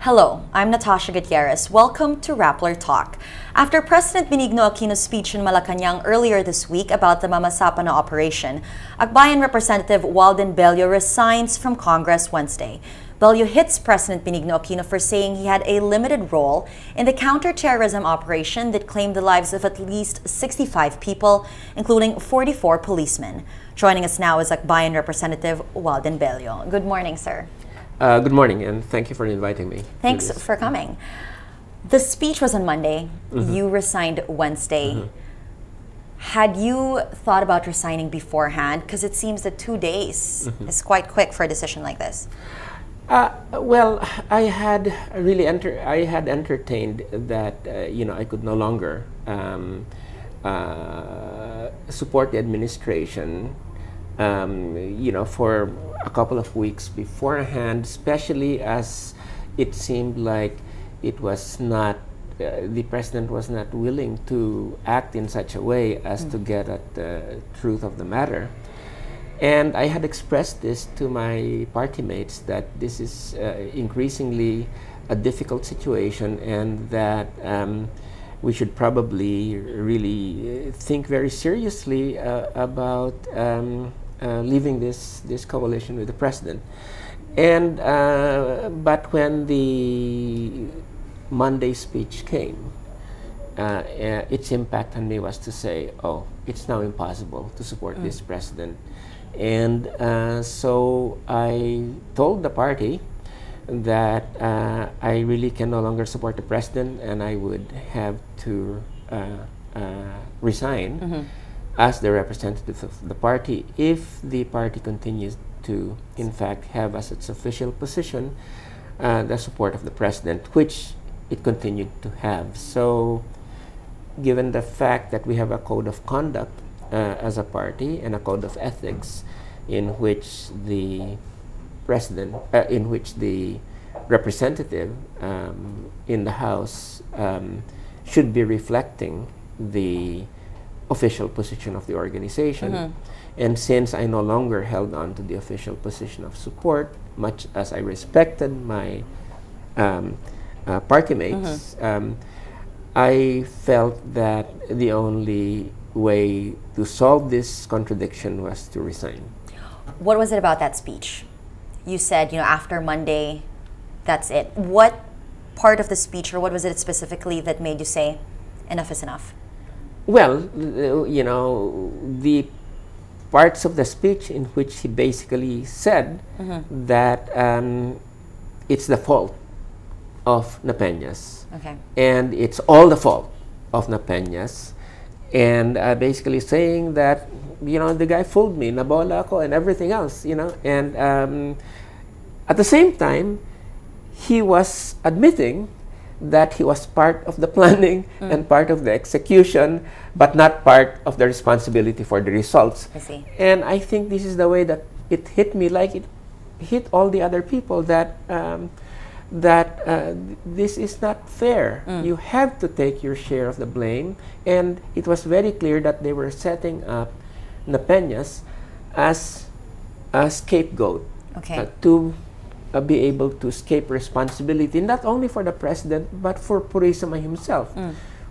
Hello, I'm Natasha Gutierrez. Welcome to Rappler Talk. After President Benigno Aquino's speech in Malacanang earlier this week about the Mamasapana operation, Akbayan Representative Walden Bello resigns from Congress Wednesday. Bello hits President Benigno Aquino for saying he had a limited role in the counter-terrorism operation that claimed the lives of at least 65 people, including 44 policemen. Joining us now is Akbayan Representative Walden Bello. Good morning, sir. Good morning, and thank you for inviting me. Thanks for coming. The speech was on Monday. You resigned Wednesday. Had you thought about resigning beforehand? Because it seems that 2 days is quite quick for a decision like this. Well, I had entertained that I could no longer support the administration. For a couple of weeks beforehand, especially as it seemed like it was not, the president was not willing to act in such a way as to get at the truth of the matter. And I had expressed this to my party mates that this is increasingly a difficult situation, and that we should probably really think very seriously about leaving this coalition with the president. And but when the Monday speech came, its impact on me was to say, oh, it's now impossible to support this president. And so I told the party that I really can no longer support the president, and I would have to resign as the representative of the party if the party continues to, in fact, have as its official position the support of the president, which it continued to have. So, given the fact that we have a code of conduct as a party and a code of ethics in which the president, in which the representative in the House should be reflecting the official position of the organization. And since I no longer held on to the official position of support, much as I respected my party mates, I felt that the only way to solve this contradiction was to resign. What was it about that speech? You said, after Monday, that's it. What part of the speech, or what was it specifically that made you say, enough is enough? Well, the parts of the speech in which he basically said that it's the fault of Napeñas. Okay. And it's all the fault of Napeñas. And basically saying that, the guy fooled me, nabola ako, and everything else, And at the same time, he was admitting that he was part of the planning and part of the execution, but not part of the responsibility for the results. I see. And I think this is the way that it hit me, like it hit all the other people, that this is not fair. You have to take your share of the blame. And it was very clear that they were setting up Napeñas as a scapegoat to be able to escape responsibility, not only for the president, but for Purisima himself,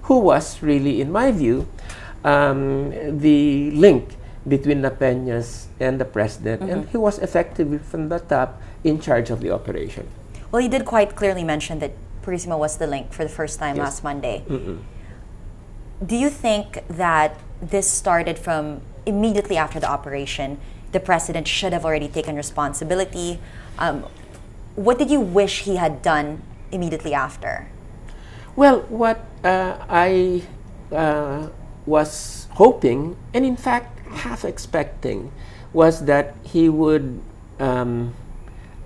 who was really, in my view, the link between Napeñas and the president, and he was effectively from the top in charge of the operation. Well, you did quite clearly mention that Purisima was the link for the first time last Monday. Do you think that this started from immediately after the operation? The president should have already taken responsibility. What did you wish he had done immediately after? Well, what I was hoping, and in fact half expecting, was that he would come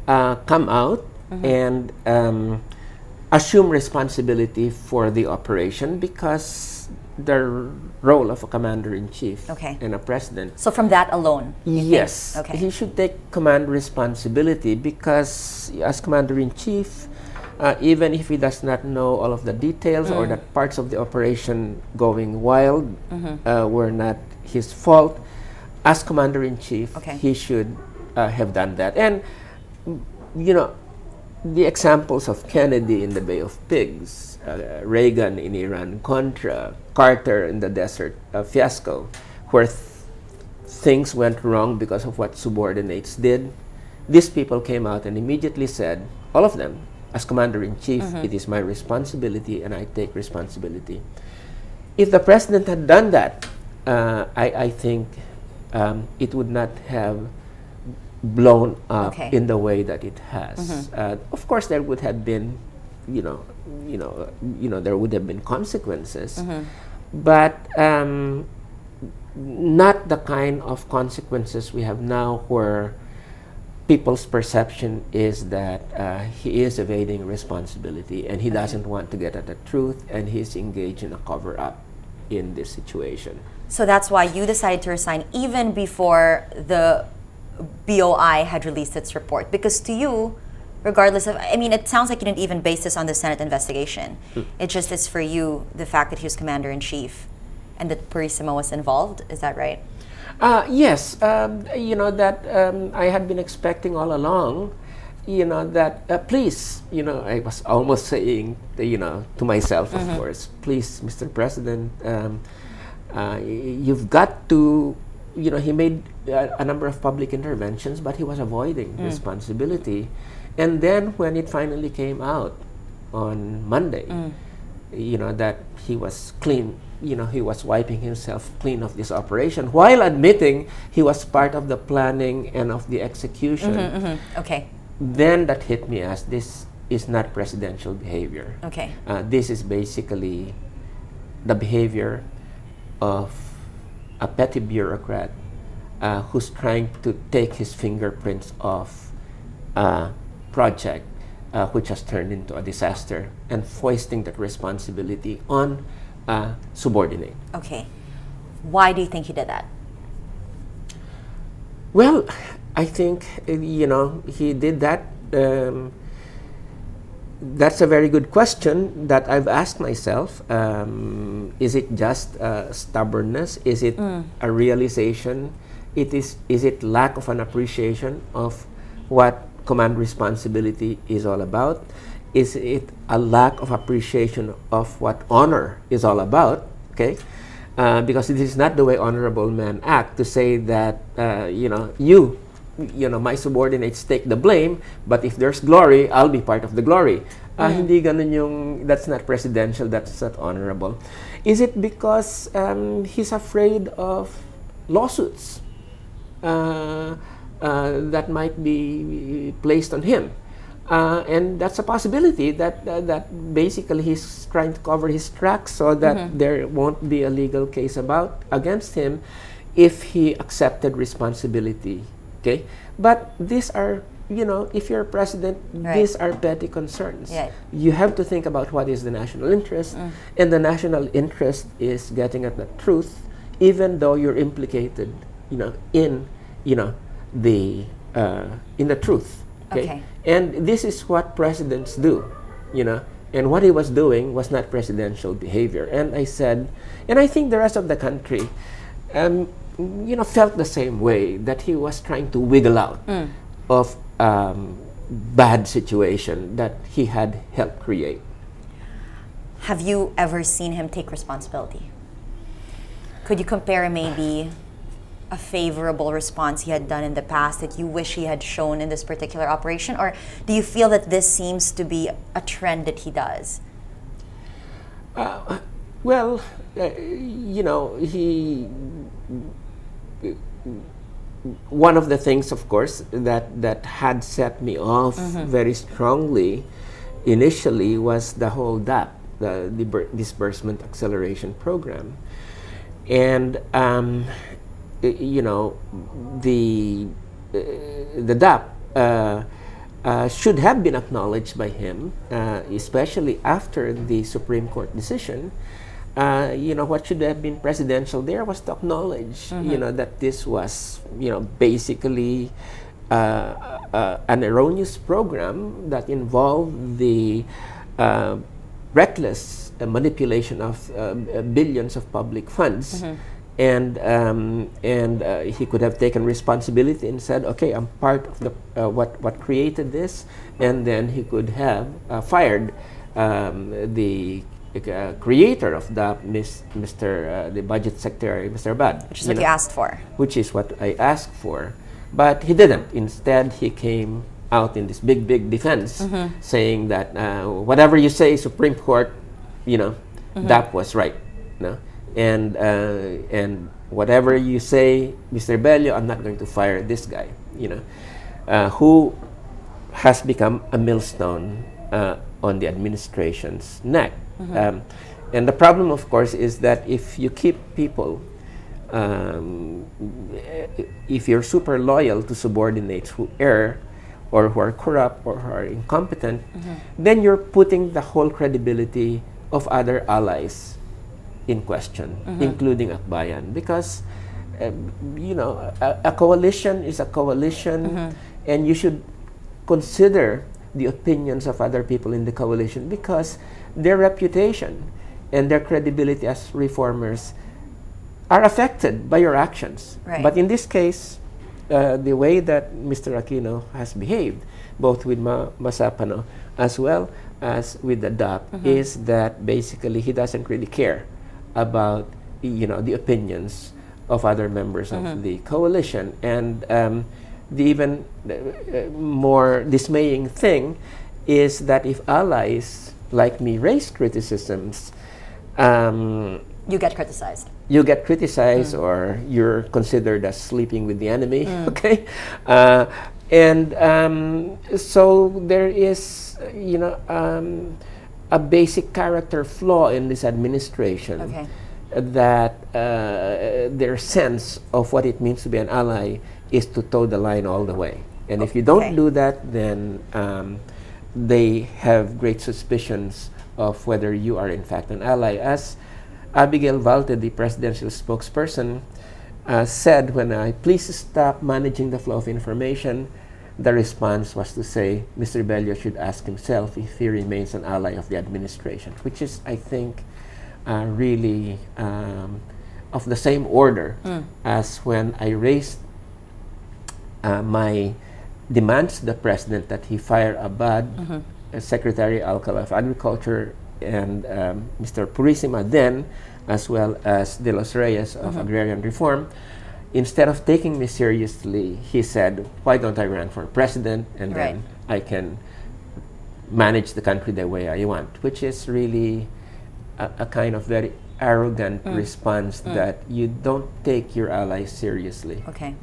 out and assume responsibility for the operation, because the role of a commander-in-chief and a president. So from that alone? Yes. He should take command responsibility, because as commander-in-chief, even if he does not know all of the details or that parts of the operation going wild were not his fault, as commander-in-chief, he should have done that. And, the examples of Kennedy in the Bay of Pigs, Reagan in Iran Contra, Carter in the Desert Fiasco, where things went wrong because of what subordinates did, these people came out and immediately said, all of them, as Commander-in-Chief, it is my responsibility and I take responsibility. If the President had done that, I think it would not have blown up in the way that it has. Of course, there would have been, there would have been consequences, but not the kind of consequences we have now, where people's perception is that he is evading responsibility and he doesn't want to get at the truth, and he's engaged in a cover-up in this situation. So that's why you decided to resign even before the BOI had released its report, because to you, regardless of, I mean, it sounds like you didn't even base this on the Senate investigation. It just is for you the fact that he was Commander-in-Chief and that Purisima was involved. Is that right? Yes, that I had been expecting all along, that please, I was almost saying, to myself, of course, please, Mr. President, you've got to, he made a number of public interventions, but he was avoiding responsibility. And then when it finally came out on Monday, that he was clean, he was wiping himself clean of this operation, while admitting he was part of the planning and of the execution. Okay. Then that hit me as, this is not presidential behavior. Okay. This is basically the behavior of a petty bureaucrat who's trying to take his fingerprints off a project which has turned into a disaster, and foisting that responsibility on a subordinate. Okay. Why do you think he did that? Well, I think, he did that. That's a very good question that I've asked myself. Is it just stubbornness? Is it a realization? Is it lack of an appreciation of what command responsibility is all about? Is it a lack of appreciation of what honor is all about? Okay, because this is not the way honorable men act, to say that my subordinates take the blame, but if there's glory, I'll be part of the glory. Hindi ganun yung, that's not presidential, that's not honorable. Is it because he's afraid of lawsuits that might be placed on him? And that's a possibility, that basically he's trying to cover his tracks so that there won't be a legal case against him if he accepted responsibility. Okay, but these are, if you're president, these are petty concerns. You have to think about what is the national interest, and the national interest is getting at the truth, even though you're implicated, in the truth. Okay? And this is what presidents do, and what he was doing was not presidential behavior. And I said, and I think the rest of the country, felt the same way, that he was trying to wiggle out of bad situation that he had helped create. Have you ever seen him take responsibility? Could you compare maybe a favorable response he had done in the past that you wish he had shown in this particular operation? Or do you feel that this seems to be a trend that he does? Well, one of the things, of course, that had set me off very strongly initially was the whole DAP, the Disbursement Acceleration Program. And the DAP should have been acknowledged by him, especially after the Supreme Court decision. What should have been presidential there was to acknowledge, that this was, basically an erroneous program that involved the reckless manipulation of billions of public funds and he could have taken responsibility and said, "Okay, I'm part of the what created this," and then he could have fired the creator of the the budget secretary, Mr. Bad, which is what you asked for. Which is what I asked for, but he didn't. Instead, he came out in this big defense, saying that whatever you say, Supreme Court, that was right, and whatever you say, Mr. Bello, I'm not going to fire this guy, who has become a millstone on the administration's neck. And the problem, of course, is that if you keep people, if you're super loyal to subordinates who err, or who are corrupt, or who are incompetent, then you're putting the whole credibility of other allies in question, including Akbayan, because a coalition is a coalition, and you should consider the opinions of other people in the coalition, because their reputation and their credibility as reformers are affected by your actions. Right. But in this case, the way that Mr. Aquino has behaved, both with Masapano as well as with the DAP, is that basically he doesn't really care about the opinions of other members of the coalition. And the even more dismaying thing is that if allies like me raise criticisms, you get criticized. You get criticized, or you're considered as sleeping with the enemy. Okay, so there is, a basic character flaw in this administration. Okay. That their sense of what it means to be an ally is to toe the line all the way. And if you don't do that, then they have great suspicions of whether you are in fact an ally. As Abigail Valte, the presidential spokesperson, said when I please stop managing the flow of information, the response was to say Mr. Bello should ask himself if he remains an ally of the administration, which is, I think, really of the same order as when I raised my demands to the president that he fire Abad, Secretary Alcala of Agriculture, and Mr. Purisima then, as well as De Los Reyes of Agrarian Reform. Instead of taking me seriously, he said, "Why don't I run for president, and then I can manage the country the way I want," which is really a kind of very arrogant response that you don't take your allies seriously. Okay.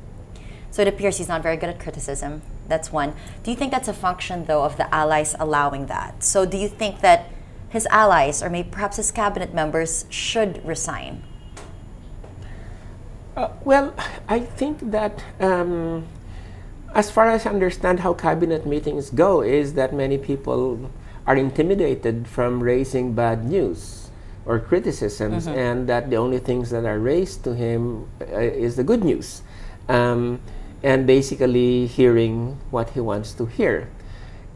So it appears he's not very good at criticism. That's one. Do you think that's a function, though, of the allies allowing that? So do you think that his allies, or maybe perhaps his cabinet members, should resign? Well, I think that as far as I understand how cabinet meetings go, is that many people are intimidated from raising bad news or criticisms, and that the only things that are raised to him is the good news. And basically hearing what he wants to hear.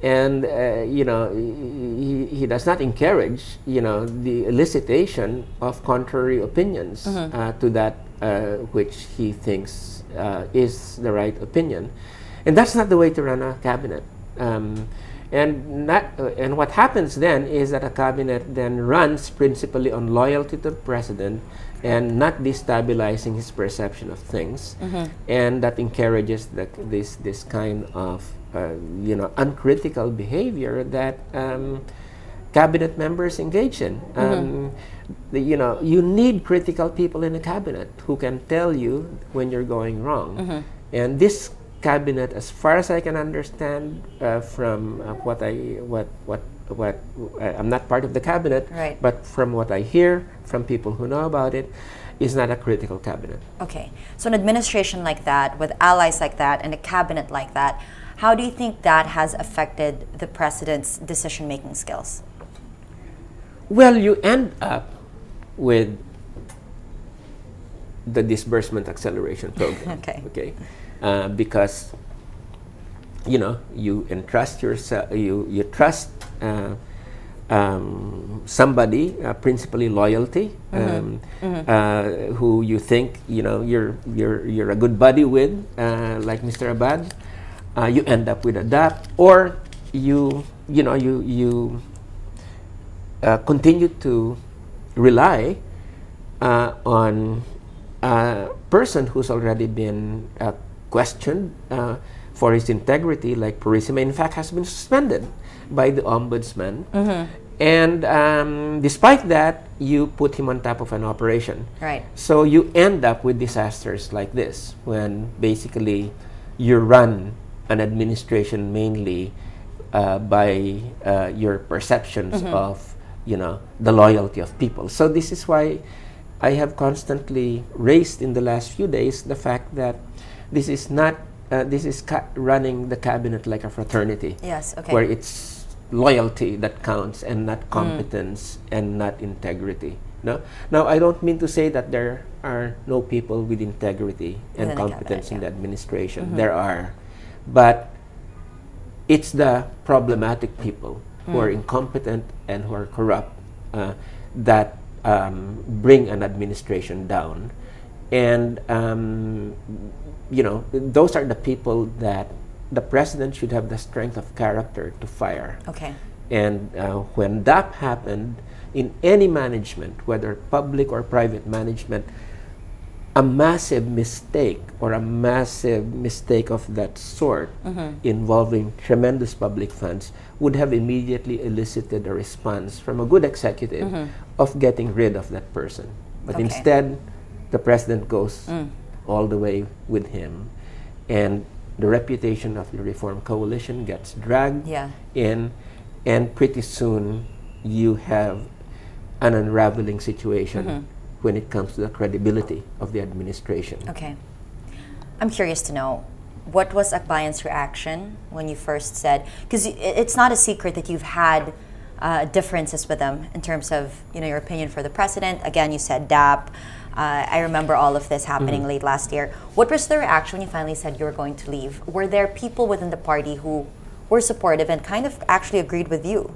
And, he does not encourage, the elicitation of contrary opinions to that which he thinks is the right opinion. And that's not the way to run a cabinet. And what happens then is that a cabinet then runs principally on loyalty to the president and not destabilizing his perception of things, and that encourages this kind of uncritical behavior that cabinet members engage in. You need critical people in a cabinet who can tell you when you're going wrong, and this cabinet, as far as I can understand from I'm not part of the cabinet, but from what I hear from people who know about it, is not a critical cabinet. Okay, so an administration like that, with allies like that, and a cabinet like that, how do you think that has affected the president's decision-making skills? Well, you end up with the disbursement acceleration program. Okay. Because you entrust yourself, you trust somebody, principally loyalty, who you think you're a good buddy with, like Mr. Abad, you end up with a DAP, or you continue to rely on a person who's already been questioned for his integrity, like Purisima, in fact, has been suspended by the ombudsman. And despite that, you put him on top of an operation. Right. So you end up with disasters like this, when basically you run an administration mainly by your perceptions of, the loyalty of people. So this is why I have constantly raised in the last few days the fact that this is not running the cabinet like a fraternity. Yes. Okay. Where it's loyalty that counts and not competence and not integrity. No? Now, I don't mean to say that there are no people with integrity and competence in the administration. There are. But it's the problematic people who are incompetent and who are corrupt that bring an administration down. And, those are the people that the president should have the strength of character to fire. Okay. And when that happened in any management, whether public or private management, a massive mistake or a massive mistake of that sort involving tremendous public funds would have immediately elicited a response from a good executive of getting rid of that person. But instead, the president goes all the way with him. And the reputation of the Reform Coalition gets dragged in, and pretty soon you have an unraveling situation when it comes to the credibility of the administration. Okay. I'm curious to know, what was Akbayan's reaction when you first said, because it's not a secret that you've had differences with them in terms of your opinion for the president. Again, you said DAP. I remember all of this happening late last year. What was the reaction when you finally said you were going to leave? Were there people within the party who were supportive and kind of actually agreed with you?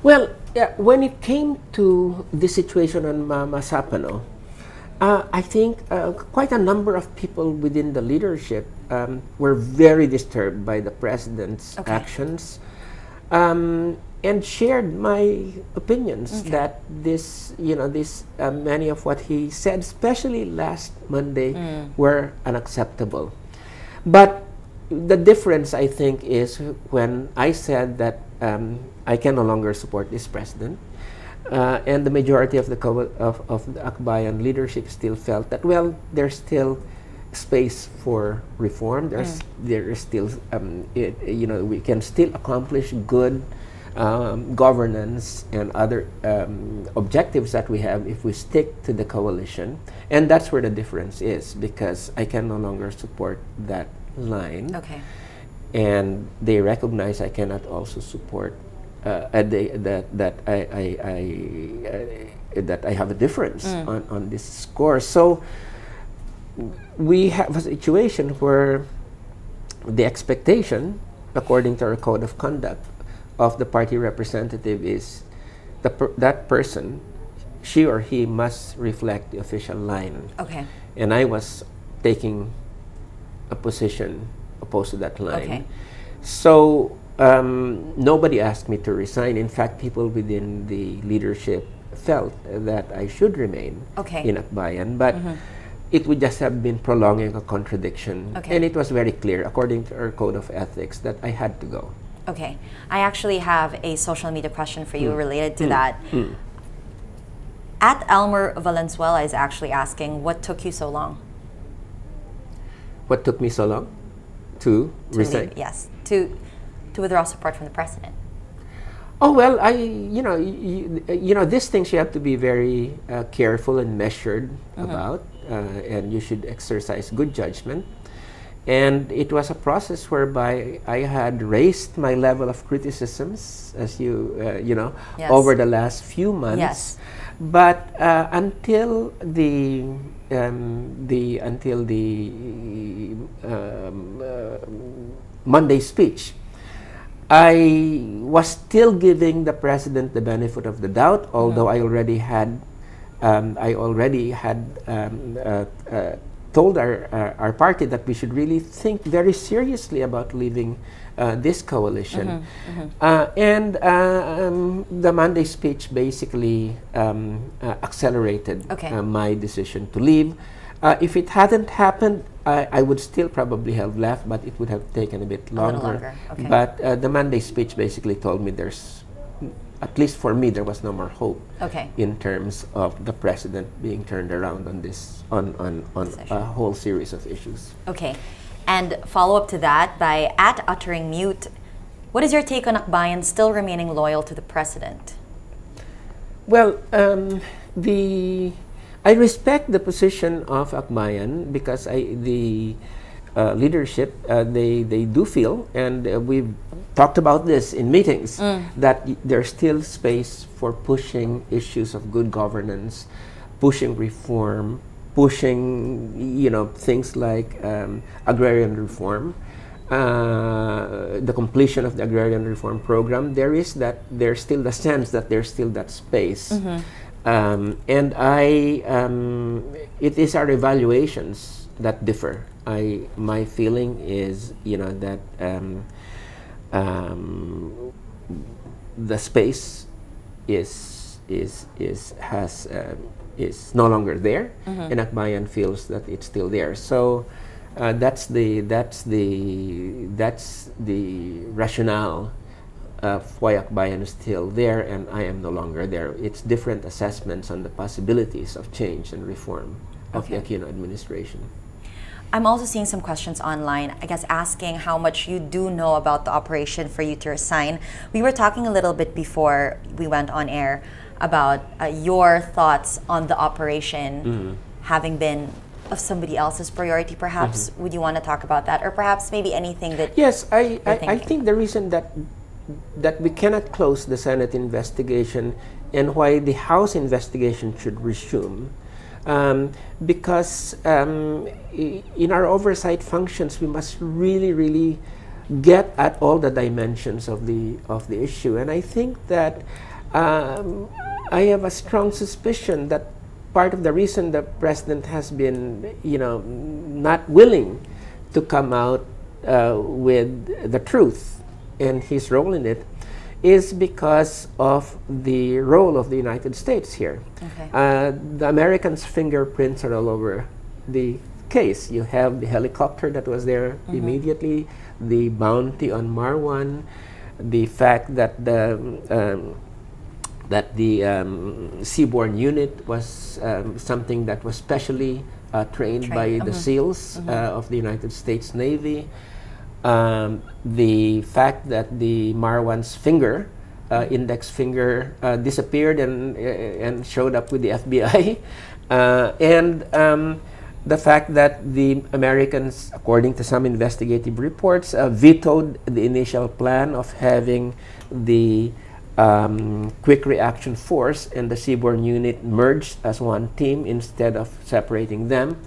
Well, when it came to the situation on Masapano, I think quite a number of people within the leadership were very disturbed by the president's actions, and shared my opinions that many of what he said, especially last Monday, were unacceptable. But the difference, I think, is when I said that I can no longer support this president, and the majority of the Akbayan leadership still felt that, well, there's still space for reform. There is still, we can still accomplish good governance and other objectives that we have if we stick to the coalition. And that's where the difference is, because I can no longer support that line. Okay. And they recognize I cannot also support that I have a difference on this score. So we have a situation where the expectation, according to our code of conduct, of the party representative is that person, she or he, must reflect the official line. Okay. And I was taking a position opposed to that line. Okay. So nobody asked me to resign. In fact, people within the leadership felt that I should remain in Akbayan, but it would just have been prolonging a contradiction. And it was very clear, according to our code of ethics, that I had to go. Okay. I actually have a social media question for you related to that. At Elmer Valenzuela is actually asking, what took you so long? What took me so long? To resign? Leave, yes. To withdraw support from the president. Oh, well, these things you have to be very careful and measured about, and you should exercise good judgment. And it was a process whereby I had raised my level of criticisms, as over the last few months. Yes. But until the Monday speech, I was still giving the president the benefit of the doubt, although I already had told our party that we should really think very seriously about leaving this coalition. The Monday speech basically accelerated my decision to leave. If it hadn't happened, I would still probably have left, but it would have taken a bit longer. Okay. But the Monday speech basically told me there's, at least for me, there was no more hope in terms of the president being turned around on this, on a whole series of issues. Okay. And follow up to that by @utteringmute. What is your take on Akbayan still remaining loyal to the president? Well, I respect the position of Akbayan because the leadership, they do feel, and we've talked about this in meetings, that there's still space for pushing issues of good governance, pushing reform, pushing, things like agrarian reform, the completion of the agrarian reform program. There's still the sense that there's still that space. And it is our evaluations that differ. My feeling is, that the space is no longer there, and Akbayan feels that it's still there. So that's the rationale of why Akbayan is still there and I am no longer there. It's different assessments on the possibilities of change and reform of the Aquino administration. I'm also seeing some questions online, I guess asking how much you do know about the operation for you to resign. We were talking a little bit before we went on air about your thoughts on the operation having been of somebody else's priority, perhaps. Would you want to talk about that? Or perhaps maybe anything that Yes, I think the reason that we cannot close the Senate investigation and why the House investigation should resume, because in our oversight functions we must really get at all the dimensions of the issue, and I think that I have a strong suspicion that part of the reason the president has been not willing to come out with the truth and his role in it is because of the role of the United States here. The Americans' fingerprints are all over the case. You have the helicopter that was there immediately, the bounty on Marwan, the fact that the seaborne unit was something that was specially trained by the SEALs of the United States Navy. The fact that the Marwan's finger, index finger, disappeared and showed up with the FBI, and the fact that the Americans, according to some investigative reports, vetoed the initial plan of having the Quick Reaction Force and the seaborne unit merged as one team instead of separating them.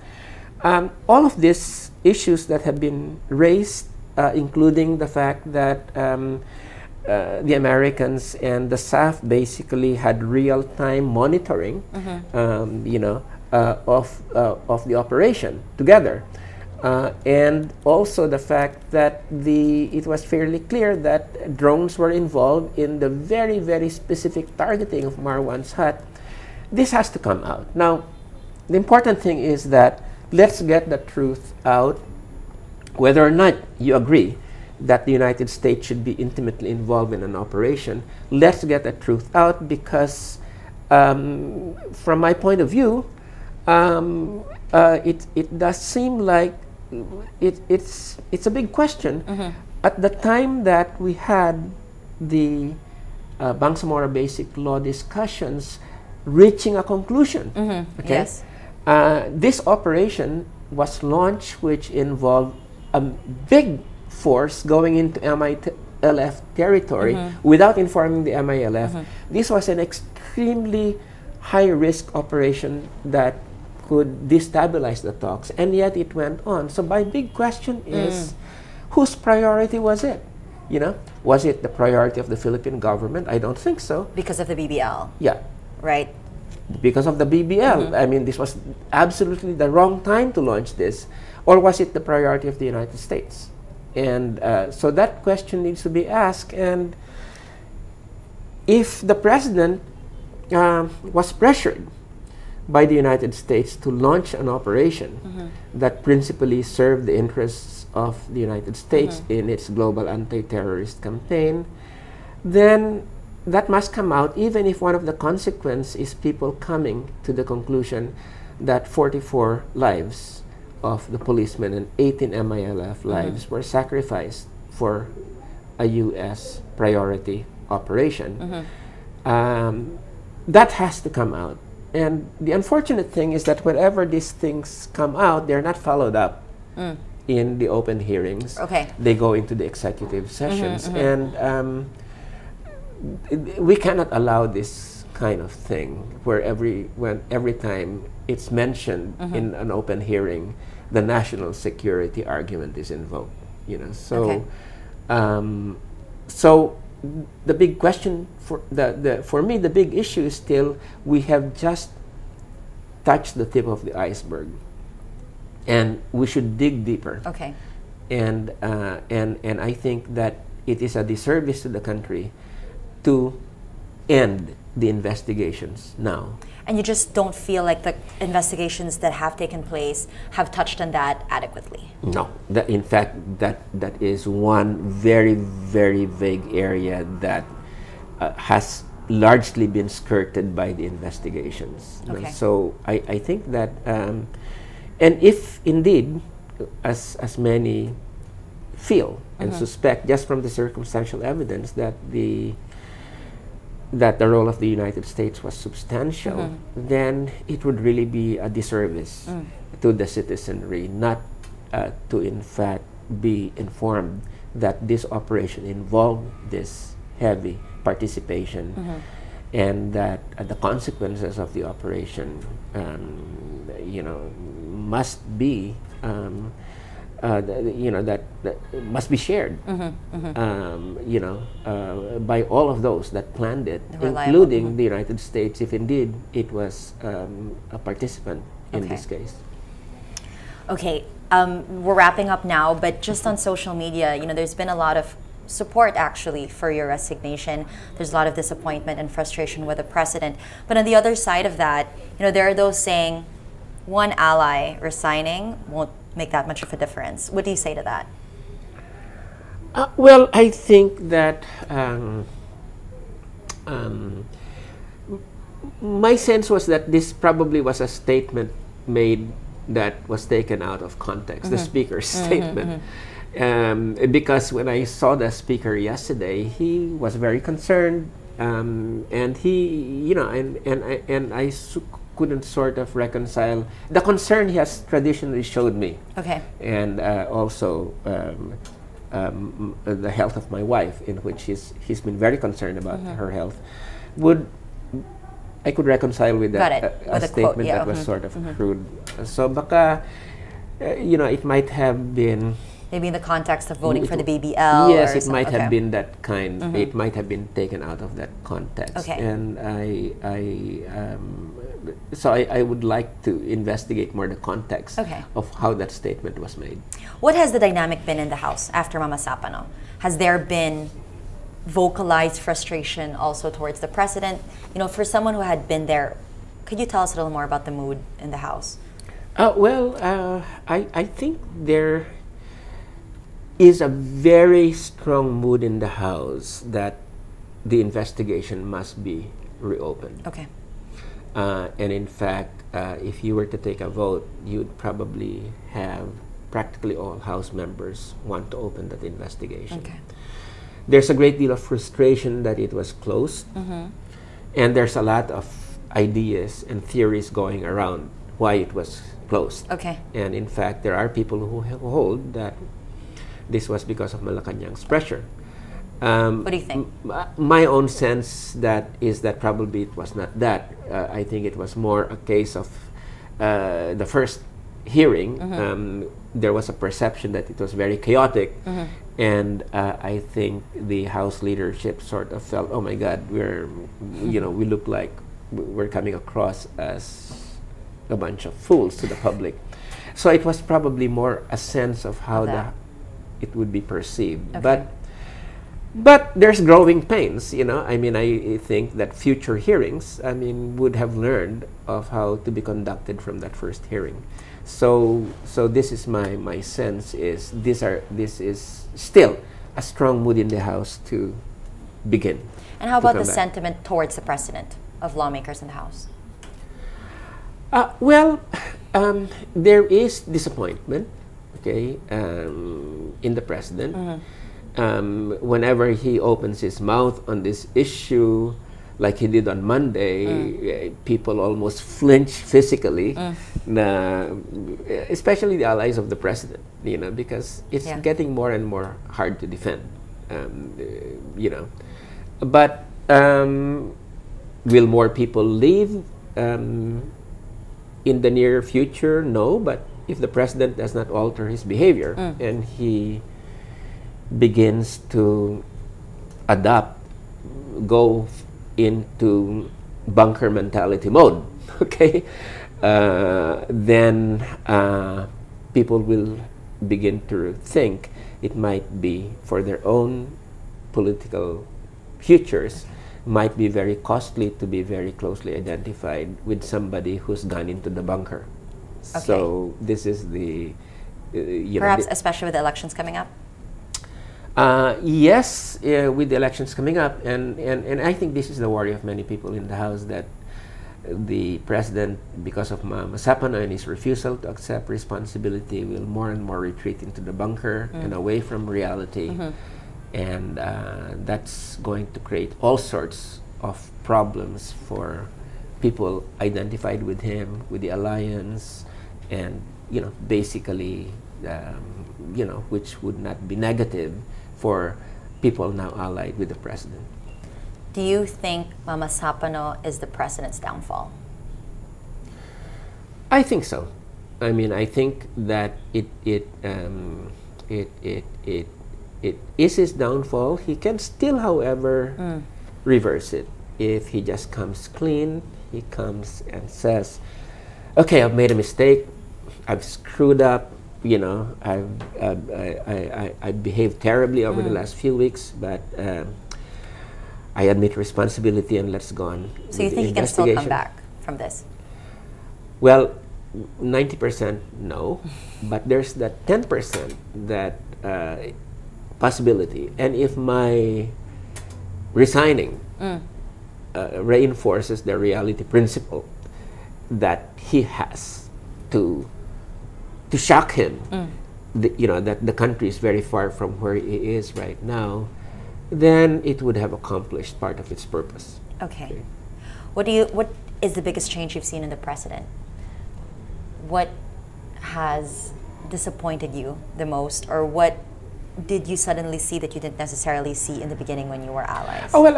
All of these issues that have been raised, including the fact that the Americans and the SAF basically had real-time monitoring, of the operation together, and also the fact that it was fairly clear that drones were involved in the very specific targeting of Marwan's hut. This has to come out. Now, the important thing is that let's get the truth out. Whether or not you agree that the United States should be intimately involved in an operation, let's get the truth out, because from my point of view, it does seem like it's a big question. At the time that we had the Bangsamoro Basic Law discussions reaching a conclusion, Yes. This operation was launched, which involved a big force going into MILF territory without informing the MILF. This was an extremely high-risk operation that could destabilize the talks, and yet it went on. So my big question is, whose priority was it? You know, was it the priority of the Philippine government? I don't think so. Because of the BBL. Yeah. Right. Because of the BBL. I mean, this was absolutely the wrong time to launch this. Or was it the priority of the United States? And so that question needs to be asked. And if the president was pressured by the United States to launch an operation that principally served the interests of the United States in its global anti-terrorist campaign, then that must come out, even if one of the consequences is people coming to the conclusion that 44 lives of the policemen and 18 MILF lives were sacrificed for a U.S. priority operation. That has to come out. And the unfortunate thing is that whenever these things come out, they're not followed up in the open hearings. Okay. They go into the executive sessions. And we cannot allow this kind of thing where every time it's mentioned in an open hearing, the national security argument is invoked. You know, so so the big question for me, the big issue is still we have just touched the tip of the iceberg, and we should dig deeper. Okay. And I think that it is a disservice to the country to end the investigations now. And you just don't feel like the investigations that have taken place have touched on that adequately? No. In fact, that is one very, very vague area that has largely been skirted by the investigations. Okay. So I think that, and if indeed, as many feel and suspect, just from the circumstantial evidence, that the role of the United States was substantial, then it would really be a disservice to the citizenry not to in fact be informed that this operation involved this heavy participation and that the consequences of the operation must be that must be shared, by all of those that planned it, including the United States, if indeed it was a participant in this case. Okay, we're wrapping up now, but just on social media, there's been a lot of support actually for your resignation. There's a lot of disappointment and frustration with the president. But on the other side of that, there are those saying one ally resigning won't make that much of a difference. What do you say to that? Well, I think that my sense was that this probably was a statement made that was taken out of context, the speaker's statement. Because when I saw the speaker yesterday, he was very concerned, and he, and I couldn't sort of reconcile the concern he has traditionally showed me. Okay. And also the health of my wife, in which he's been very concerned about her health. I could reconcile with that a statement quote, that was sort of crude. So baka, it might have been maybe in the context of voting for the BBL. Yes, it might have been that kind. It might have been taken out of that context. Okay. And so I would like to investigate more the context of how that statement was made. What has the dynamic been in the House after Mama Sapano? Has there been vocalized frustration also towards the president? For someone who had been there, could you tell us a little more about the mood in the House? I think there is a very strong mood in the House that the investigation must be reopened. Okay. And in fact, if you were to take a vote, you'd probably have practically all House members want to open that investigation. Okay. There's a great deal of frustration that it was closed, and there's a lot of ideas and theories going around why it was closed. Okay. And in fact, there are people who hold that this was because of Malacanang's pressure. What do you think? My own sense is that probably it was not that. I think it was more a case of the first hearing, there was a perception that it was very chaotic, and I think the House leadership sort of felt, oh my God, we look like we're coming across as a bunch of fools to the public. So it was probably more a sense of how it would be perceived. Okay. But there's growing pains, I mean, I think that future hearings, would have learned of how to be conducted from that first hearing. So this is my sense is this is still a strong mood in the House to begin. And how about the sentiment towards the president of lawmakers in the House? There is disappointment, okay, in the president. Whenever he opens his mouth on this issue, like he did on Monday, people almost flinch physically, especially the allies of the president, because it's getting more and more hard to defend, But will more people leave in the near future? No, but if the president does not alter his behavior and he begins to go into bunker mentality mode, okay, then people will begin to think it might be for their own political futures, might be very costly to be very closely identified with somebody who's gone into the bunker. Okay. So this is the perhaps especially with the elections coming up. Yes, with the elections coming up, and I think this is the worry of many people in the House, that the president, because of Masapano and his refusal to accept responsibility, will more and more retreat into the bunker and away from reality. And that's going to create all sorts of problems for people identified with him, with the alliance, and basically, which would not be negative for people now allied with the president. Do you think Mama Sapano is the president's downfall? I think so. I think that it is his downfall. He can still, however, reverse it. If he just comes clean, he comes and says, okay, I've made a mistake, I've screwed up, I've behaved terribly over the last few weeks, but I admit responsibility and let's go on. So you think he can still come back from this? Well, 90% no, but there's that 10% that possibility. And if my resigning reinforces the reality principle that he has to shock him, that the country is very far from where he is right now, then it would have accomplished part of its purpose. Okay. What is the biggest change you've seen in the president? What has disappointed you the most, or what did you suddenly see that you didn't necessarily see in the beginning when you were allies? Oh, well,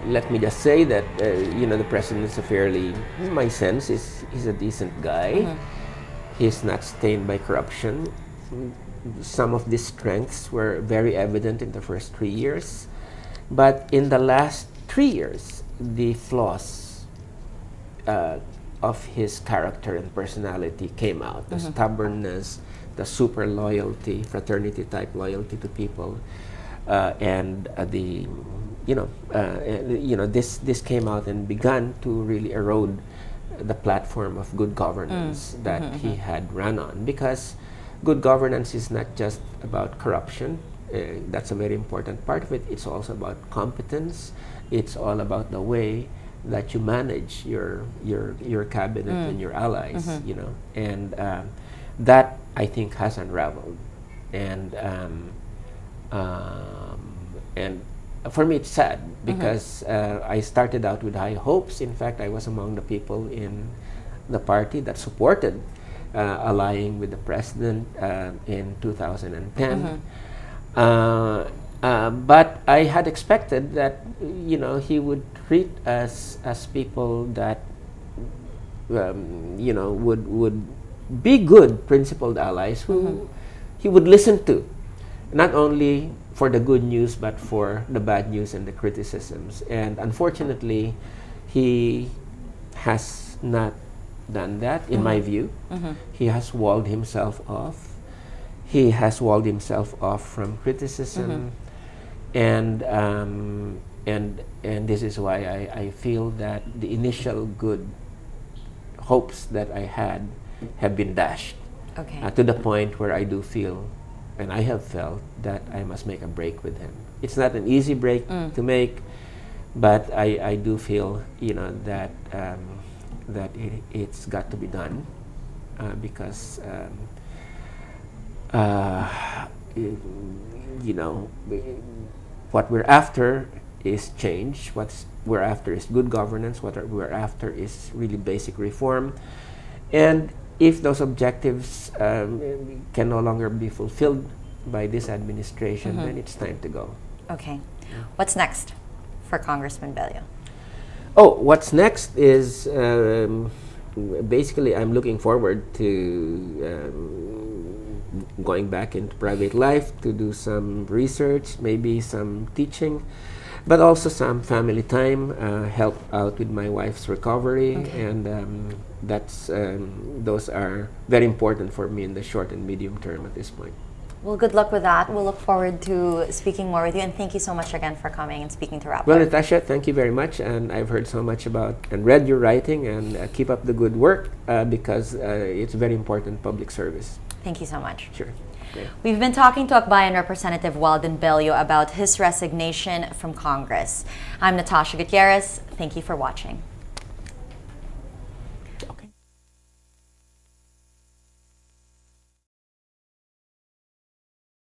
let me just say that, the president is my sense is he's a decent guy. He's not stained by corruption. Some of these strengths were very evident in the first 3 years. But in the last 3 years, the flaws of his character and personality came out. The stubbornness, the super loyalty, fraternity type loyalty to people, and this came out and began to really erode the platform of good governance that he had run on. Because good governance is not just about corruption. That's a very important part of it. It's also about competence. It's all about the way that you manage your cabinet and your allies, and that I think has unraveled. And for me, it's sad because I started out with high hopes. In fact, I was among the people in the party that supported allying with the president in 2010. But I had expected that he would treat us as people that would be good, principled allies who he would listen to, not only for the good news, but for the bad news and the criticisms. And unfortunately, he has not done that, in my view. He has walled himself off. He has walled himself off from criticism, and this is why I feel that the initial good hopes that I had have been dashed, to the point where I do feel, and I have felt, that I must make a break with him. It's not an easy break to make, but I do feel, you know, that that it's got to be done, because you know, what we're after is change. What we're after is good governance. What we're after is really basic reform. And if those objectives can no longer be fulfilled by this administration, then it's time to go. Okay. What's next for Congressman Bello? Oh, what's next is basically I'm looking forward to going back into private life to do some research, maybe some teaching, but also some family time, help out with my wife's recovery, and that's those are very important for me in the short and medium term at this point. Well, good luck with that. We'll look forward to speaking more with you, and thank you so much again for coming and speaking to Rappler. Well, Natasha, thank you very much, and I've heard so much about and read your writing, and keep up the good work, because it's very important public service. Thank you so much. Sure. Okay. We've been talking to Akbayan Representative Walden Bello about his resignation from Congress. I'm Natasha Gutierrez. Thank you for watching.